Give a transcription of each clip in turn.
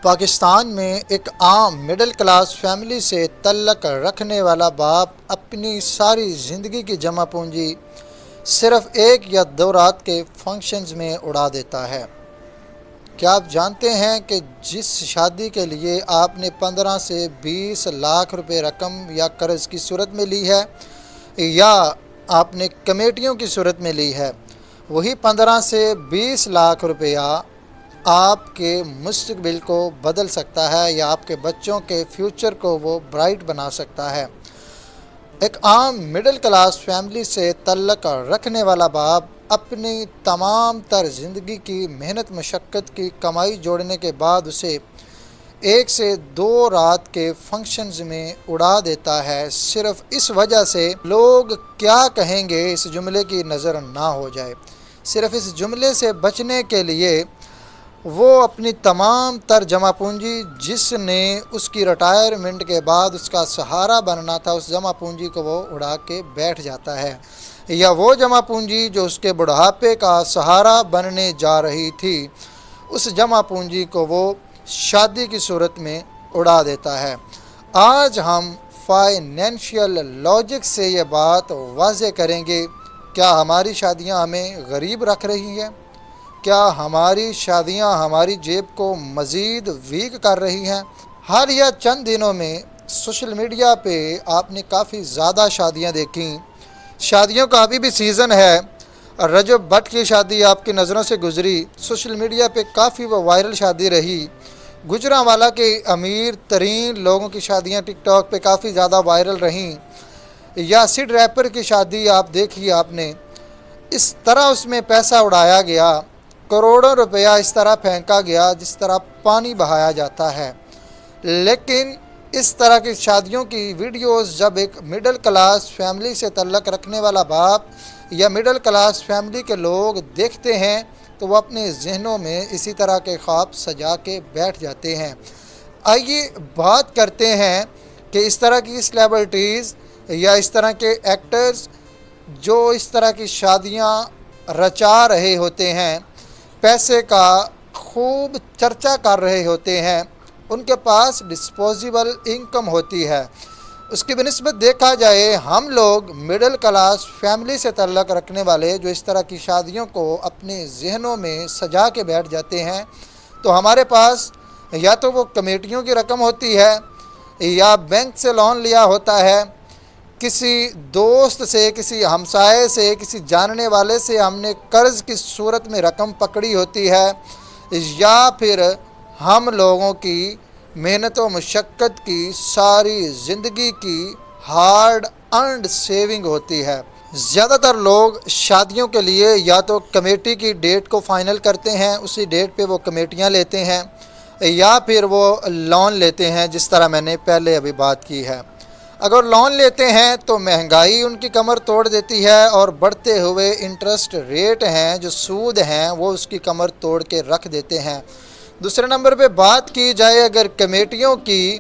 پاکستان میں ایک عام مڈل کلاس فیملی سے تعلق رکھنے والا باپ اپنی ساری زندگی کی جمع پونجی صرف 1 یا 2 رات کے فنکشنز میں اڑا دیتا ہے۔ کیا آپ جانتے ہیں کہ جس شادی کے لیے آپ نے 15 سے 20 لاکھ روپے رقم یا قرض کی صورت میں لی ہے یا آپ نے کمیٹیوں کی صورت میں لی ہے، وہی 15 سے 20 لاکھ روپیہ آپ کے مستقبل کو بدل سکتا ہے یا آپ کے بچوں کے فیوچر کو وہ برائٹ بنا سکتا ہے۔ ایک عام مڈل کلاس فیملی سے تعلق رکھنے والا باپ اپنی تمام تر زندگی کی محنت مشقت کی کمائی جوڑنے کے بعد اسے 1 سے 2 رات کے فنکشنز میں اڑا دیتا ہے، صرف اس وجہ سے لوگ کیا کہیں گے اس جملے کی نظر نہ ہو جائے۔ صرف اس جملے سے بچنے کے لیے وہ اپنی تمام تر جمع پونجی جس نے اس کی ریٹائرمنٹ کے بعد اس کا سہارا بننا تھا، اس جمع پونجی کو وہ اڑا کے بیٹھ جاتا ہے، یا وہ جمع پونجی جو اس کے بڑھاپے کا سہارا بننے جا رہی تھی، اس جمع پونجی کو وہ شادی کی صورت میں اڑا دیتا ہے۔ آج ہم فائنینشیل لاجک سے یہ بات واضح کریں گے۔ کیا ہماری شادیاں ہمیں غریب رکھ رہی ہیں؟ کیا ہماری شادیاں ہماری جیب کو مزید ویک کر رہی ہیں؟ حالیہ چند دنوں میں سوشل میڈیا پہ آپ نے کافی زیادہ شادیاں دیکھیں۔ شادیوں کا ابھی بھی سیزن ہے۔ رجب بٹ کی شادی آپ کی نظروں سے گزری، سوشل میڈیا پہ کافی وہ وائرل شادی رہی۔ گجرانوالہ کے امیر ترین لوگوں کی شادیاں ٹک ٹاک پہ کافی زیادہ وائرل رہیں۔ یاسر ریپر کی شادی آپ دیکھی، آپ نے اس طرح اس میں پیسہ اڑایا گیا، کروڑوں روپیہ اس طرح پھینکا گیا جس طرح پانی بہایا جاتا ہے۔ لیکن اس طرح کی شادیوں کی ویڈیوز جب ایک مڈل کلاس فیملی سے تعلق رکھنے والا باپ یا مڈل کلاس فیملی کے لوگ دیکھتے ہیں تو وہ اپنے ذہنوں میں اسی طرح کے خواب سجا کے بیٹھ جاتے ہیں۔ آئیے بات کرتے ہیں کہ اس طرح کی سلیبریٹیز یا اس طرح کے ایکٹرز جو اس طرح کی شادیاں رچا رہے ہوتے ہیں، پیسے کا خوب چرچا کر رہے ہوتے ہیں، ان کے پاس ڈسپوزیبل انکم ہوتی ہے۔ اس کی بنسبت دیکھا جائے ہم لوگ مڈل کلاس فیملی سے تعلق رکھنے والے جو اس طرح کی شادیوں کو اپنے ذہنوں میں سجا کے بیٹھ جاتے ہیں، تو ہمارے پاس یا تو وہ کمیٹیوں کی رقم ہوتی ہے یا بینک سے لون لیا ہوتا ہے، کسی دوست سے، کسی ہمسائے سے، کسی جاننے والے سے ہم نے قرض کی صورت میں رقم پکڑی ہوتی ہے، یا پھر ہم لوگوں کی محنت و مشقت کی ساری زندگی کی ہارڈ ارنڈ سیونگ ہوتی ہے۔ زیادہ تر لوگ شادیوں کے لیے یا تو کمیٹی کی ڈیٹ کو فائنل کرتے ہیں، اسی ڈیٹ پہ وہ کمیٹیاں لیتے ہیں، یا پھر وہ لون لیتے ہیں جس طرح میں نے پہلے ابھی بات کی ہے۔ اگر لون لیتے ہیں تو مہنگائی ان کی کمر توڑ دیتی ہے، اور بڑھتے ہوئے انٹرسٹ ریٹ ہیں جو سود ہیں وہ اس کی کمر توڑ کے رکھ دیتے ہیں۔ دوسرے نمبر پہ بات کی جائے اگر کمیٹیوں کی،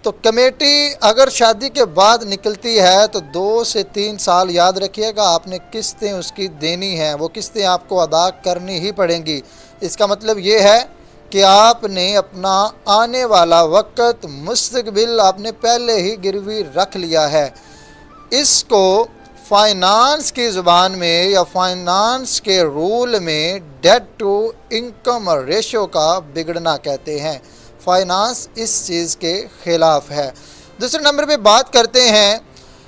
تو کمیٹی اگر شادی کے بعد نکلتی ہے تو 2 سے 3 سال یاد رکھیے گا آپ نے قسطیں اس کی دینی ہیں، وہ قسطیں آپ کو ادا کرنی ہی پڑیں گی۔ اس کا مطلب یہ ہے کہ آپ نے اپنا آنے والا وقت، مستقبل آپ نے پہلے ہی گروی رکھ لیا ہے۔ اس کو فائنانس کی زبان میں یا فائنانس کے رول میں ڈیٹ ٹو انکم ریشو کا بگڑنا کہتے ہیں۔ فائنانس اس چیز کے خلاف ہے۔ دوسرے نمبر پہ بات کرتے ہیں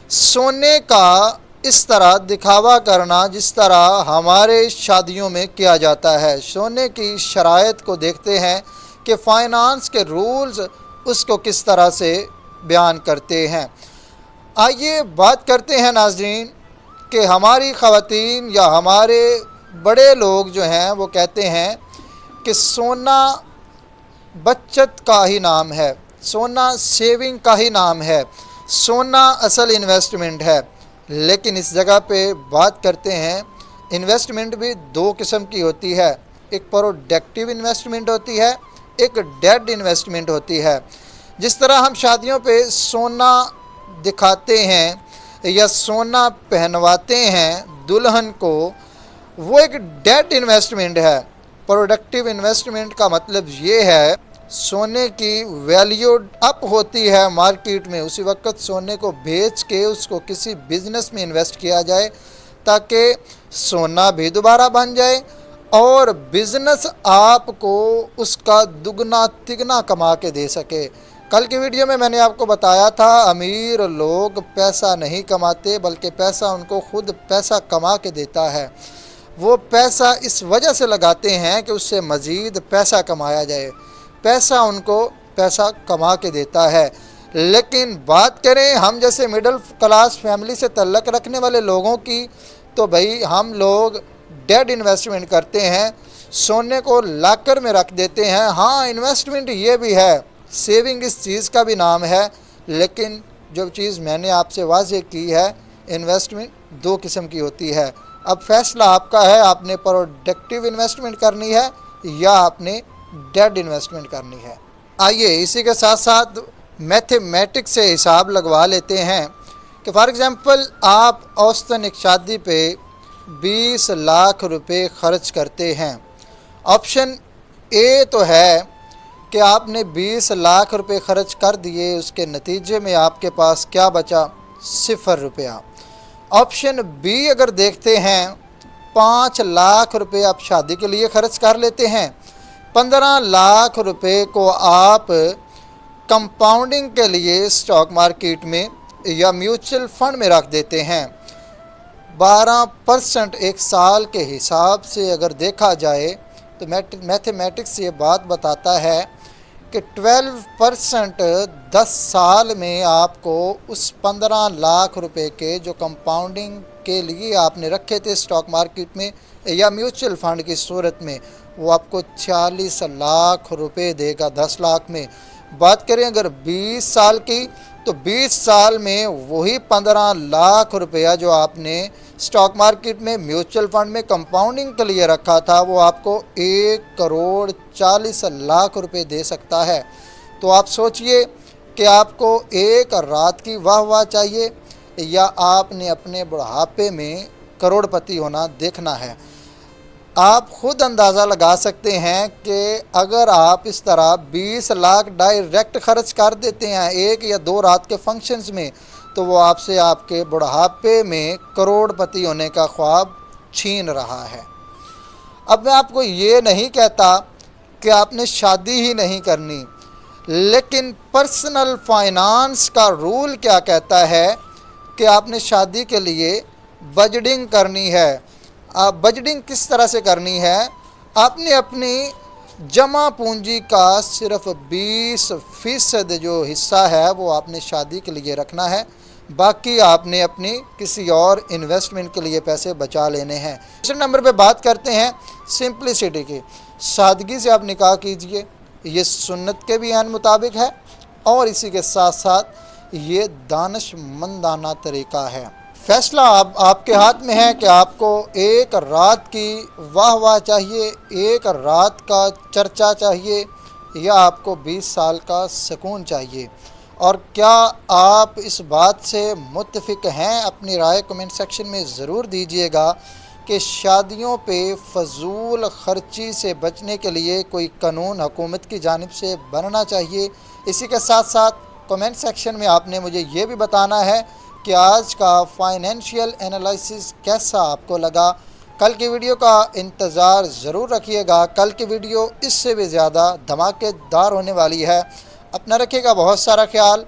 سونے کا اس طرح دکھاوا کرنا جس طرح ہمارے شادیوں میں کیا جاتا ہے۔ سونے کی شرائط کو دیکھتے ہیں کہ فائنانس کے رولز اس کو کس طرح سے بیان کرتے ہیں۔ آئیے بات کرتے ہیں ناظرین کہ ہماری خواتین یا ہمارے بڑے لوگ جو ہیں وہ کہتے ہیں کہ سونا بچت کا ہی نام ہے، سونا سیونگ کا ہی نام ہے، سونا اصل انویسٹمنٹ ہے۔ لیکن اس جگہ پہ بات کرتے ہیں انویسٹمنٹ بھی 2 قسم کی ہوتی ہے، ایک پروڈکٹیو انویسٹمنٹ ہوتی ہے، ایک ڈیڈ انویسٹمنٹ ہوتی ہے۔ جس طرح ہم شادیوں پہ سونا دکھاتے ہیں یا سونا پہنواتے ہیں دلہن کو، وہ ایک ڈیڈ انویسٹمنٹ ہے۔ پروڈکٹیو انویسٹمنٹ کا مطلب یہ ہے سونے کی ویلیو اپ ہوتی ہے مارکیٹ میں، اسی وقت سونے کو بیچ کے اس کو کسی بزنس میں انویسٹ کیا جائے تاکہ سونا بھی دوبارہ بن جائے اور بزنس آپ کو اس کا دگنا تگنا کما کے دے سکے۔ کل کی ویڈیو میں نے آپ کو بتایا تھا امیر لوگ پیسہ نہیں کماتے بلکہ پیسہ ان کو خود پیسہ کما کے دیتا ہے۔ وہ پیسہ اس وجہ سے لگاتے ہیں کہ اس سے مزید پیسہ کمایا جائے، پیسہ ان کو پیسہ کما کے دیتا ہے۔ لیکن بات کریں ہم جیسے مڈل کلاس فیملی سے تعلق رکھنے والے لوگوں کی، تو بھائی ہم لوگ ڈیڈ انویسٹمنٹ کرتے ہیں، سونے کو لاکر میں رکھ دیتے ہیں۔ ہاں انویسٹمنٹ یہ بھی ہے، سیونگ اس چیز کا بھی نام ہے، لیکن جو چیز میں نے آپ سے واضح کی ہے انویسٹمنٹ دو قسم کی ہوتی ہے۔ اب فیصلہ آپ کا ہے، آپ نے پروڈکٹیو انویسٹمنٹ کرنی ہے یا آپ نے ڈیڈ انویسٹمنٹ کرنی ہے۔ آئیے اسی کے ساتھ ساتھ میتھمیٹکس سے حساب لگوا لیتے ہیں کہ فار ایگزامپل آپ اوسطاً ایک شادی پہ 20 لاکھ روپے خرچ کرتے ہیں۔ آپشن اے تو ہے کہ آپ نے 20 لاکھ روپے خرچ کر دیے، اس کے نتیجے میں آپ کے پاس کیا بچا؟ 0 روپیہ۔ آپشن بی اگر دیکھتے ہیں 5 لاکھ روپے آپ شادی کے لیے خرچ کر لیتے ہیں، 15 لاکھ روپے کو آپ کمپاؤنڈنگ کے لیے اسٹاک مارکیٹ میں یا میوچل فنڈ میں رکھ دیتے ہیں۔ 12% ایک سال کے حساب سے اگر دیکھا جائے تو میتھمیٹکس یہ بات بتاتا ہے کہ 12% 10 سال میں آپ کو اس 15 لاکھ روپے کے جو کمپاؤنڈنگ کے لیے آپ نے رکھے تھے اسٹاک مارکیٹ میں یا میوچل فنڈ کی صورت میں، وہ آپ کو 40 لاکھ روپے دے گا 10 لاکھ میں۔ بات کریں اگر 20 سال کی تو 20 سال میں وہی 15 لاکھ روپیہ جو آپ نے اسٹاک مارکیٹ میں میوچل فنڈ میں کمپاؤنڈنگ کے لیے رکھا تھا وہ آپ کو 1,40,00,000,000 روپے دے سکتا ہے۔ تو آپ سوچئے کہ آپ کو ایک رات کی واہ واہ چاہیے یا آپ نے اپنے بڑھاپے میں کروڑ پتی ہونا دیکھنا ہے۔ آپ خود اندازہ لگا سکتے ہیں کہ اگر آپ اس طرح 20 لاکھ ڈائریکٹ خرچ کر دیتے ہیں ایک یا دو رات کے فنکشنز میں، تو وہ آپ سے آپ کے بڑھاپے میں کروڑ پتی ہونے کا خواب چھین رہا ہے۔ اب میں آپ کو یہ نہیں کہتا کہ آپ نے شادی ہی نہیں کرنی، لیکن پرسنل فائنانس کا رول کیا کہتا ہے کہ آپ نے شادی کے لیے بجٹنگ کرنی ہے۔ بجٹنگ کس طرح سے کرنی ہے؟ آپ نے اپنی جمع پونجی کا صرف 20% جو حصہ ہے وہ آپ نے شادی کے لیے رکھنا ہے، باقی آپ نے اپنی کسی اور انویسٹمنٹ کے لیے پیسے بچا لینے ہیں۔ دوسرے نمبر پہ بات کرتے ہیں سمپلسٹی کی۔ سادگی سے آپ نکاح کیجئے، یہ سنت کے بھی عین مطابق ہے اور اسی کے ساتھ ساتھ یہ دانش مندانہ طریقہ ہے۔ فیصلہ آپ کے ہاتھ میں ہے کہ آپ کو ایک رات کی واہ واہ چاہیے، ایک رات کا چرچا چاہیے یا آپ کو 20 سال کا سکون چاہیے۔ اور کیا آپ اس بات سے متفق ہیں؟ اپنی رائے کمنٹ سیکشن میں ضرور دیجیے گا کہ شادیوں پہ فضول خرچی سے بچنے کے لیے کوئی قانون حکومت کی جانب سے بننا چاہیے۔ اسی کے ساتھ ساتھ کمنٹ سیکشن میں آپ نے مجھے یہ بھی بتانا ہے کہ آج کا فائنینشیل انالائسس کیسا آپ کو لگا۔ کل کی ویڈیو کا انتظار ضرور رکھیے گا، کل کی ویڈیو اس سے بھی زیادہ دھماکے دار ہونے والی ہے۔ اپنا رکھیے گا بہت سارا خیال۔